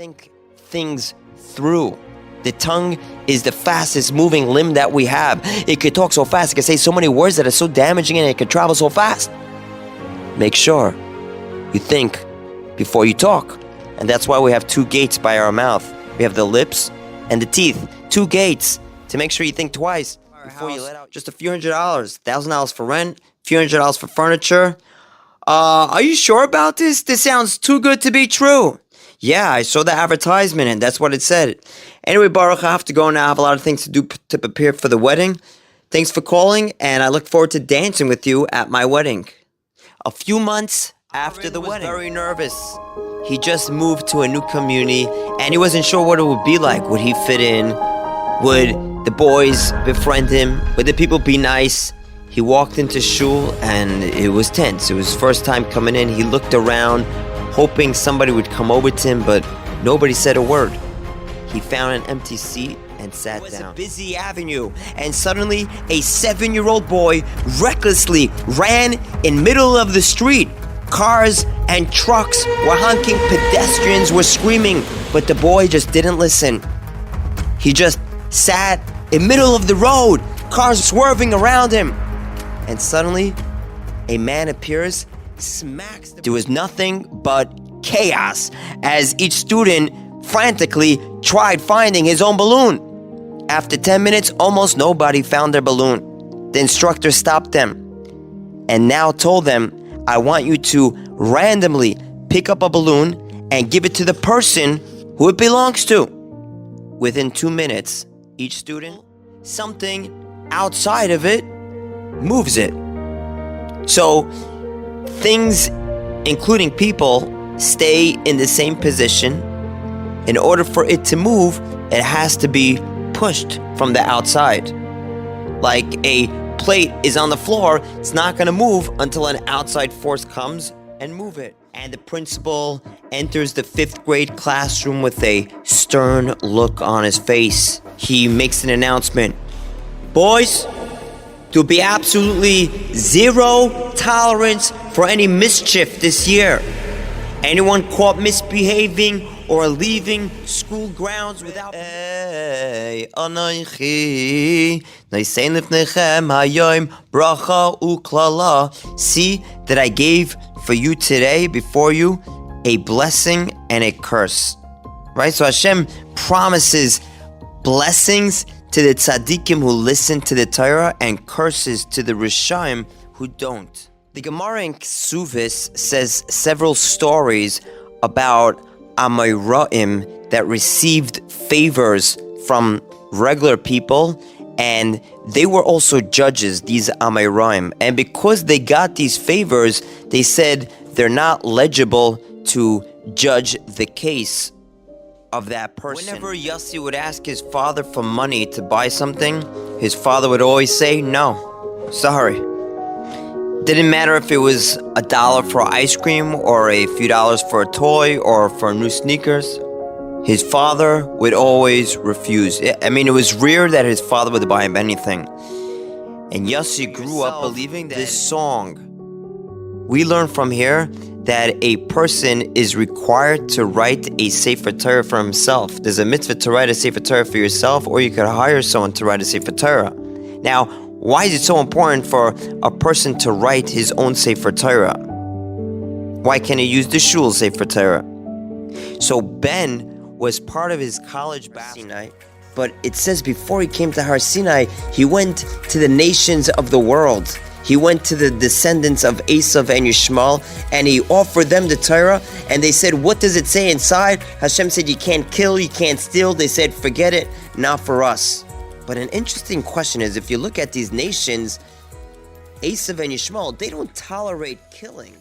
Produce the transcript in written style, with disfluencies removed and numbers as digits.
think things through. The tongue is the fastest moving limb that we have. It could talk so fast, it could say so many words that are so damaging, and it could travel so fast. Make sure you think before you talk. And that's why we have two gates by our mouth. We have the lips and the teeth. Two gates to make sure you think twice before you let out just a few $100s, $1,000 for rent, a few $100s for furniture. Are you sure about this? This sounds too good to be true. Yeah, I saw the advertisement and that's what it said. Anyway, Baruch, I have to go now. I have a lot of things to do to prepare for the wedding. Thanks for calling, and I look forward to dancing with you at my wedding. A few months after the wedding, very nervous. He just moved to a new community, and he wasn't sure what it would be like. Would he fit in? Would the boys befriend him? Would the people be nice? He walked into shul, and it was tense. It was his first time coming in. He looked around, hoping somebody would come over to him, but nobody said a word. He found an empty seat and sat down. It was a busy avenue, and suddenly a 7-year-old boy recklessly ran in middle of the street. Cars and trucks were honking, pedestrians were screaming, but the boy just didn't listen. He just sat in middle of the road, cars swerving around him. And suddenly, a man appears, smacks the... There was nothing but chaos as each student frantically tried finding his own balloon. After 10 minutes, almost nobody found their balloon. The instructor stopped them and now told them, I want you to randomly pick up a balloon and give it to the person who it belongs to. Within 2 minutes, each student, something outside of it moves it. So things, including people, stay in the same position. In order for it to move, it has to be pushed from the outside. Like a plate is on the floor, it's not going to move until an outside force comes and move it. And the principal enters the 5th grade classroom with a stern look on his face. He makes an announcement. Boys, to be absolutely zero tolerance for any mischief this year. Anyone caught misbehaving or leaving school grounds without... See that I gave for you today, before you, a blessing and a curse. Right? So Hashem promises blessings to the tzaddikim who listen to the Torah and curses to the Rishaim who don't. The Gemara in Ksuvis says several stories about Amoraim that received favors from regular people, and they were also judges, these Amoraim. And because they got these favors, they said they're not legible to judge the case of that person. Whenever Yossi would ask his father for money to buy something, his father would always say, no, sorry. Didn't matter if it was $1 for ice cream or a few dollars for a toy or for new sneakers. His father would always refuse. I mean, it was rare that his father would buy him anything. And Yossi grew up believing that this song. We learn from here that a person is required to write a Sefer Torah for himself. There's a mitzvah to write a Sefer Torah for yourself, or you could hire someone to write a Sefer Torah. Now, why is it so important for a person to write his own Sefer Torah? Why can't he use the shul Sefer Torah? So Ben was part of his college basketball, but it says before he came to Har Sinai, he went to the nations of the world. He went to the descendants of Esav and Yishmael, and he offered them the Torah, and they said, what does it say inside? Hashem said, you can't kill, you can't steal. They said, forget it, not for us. But an interesting question is, if you look at these nations, Esav and Yishmael, they don't tolerate killing.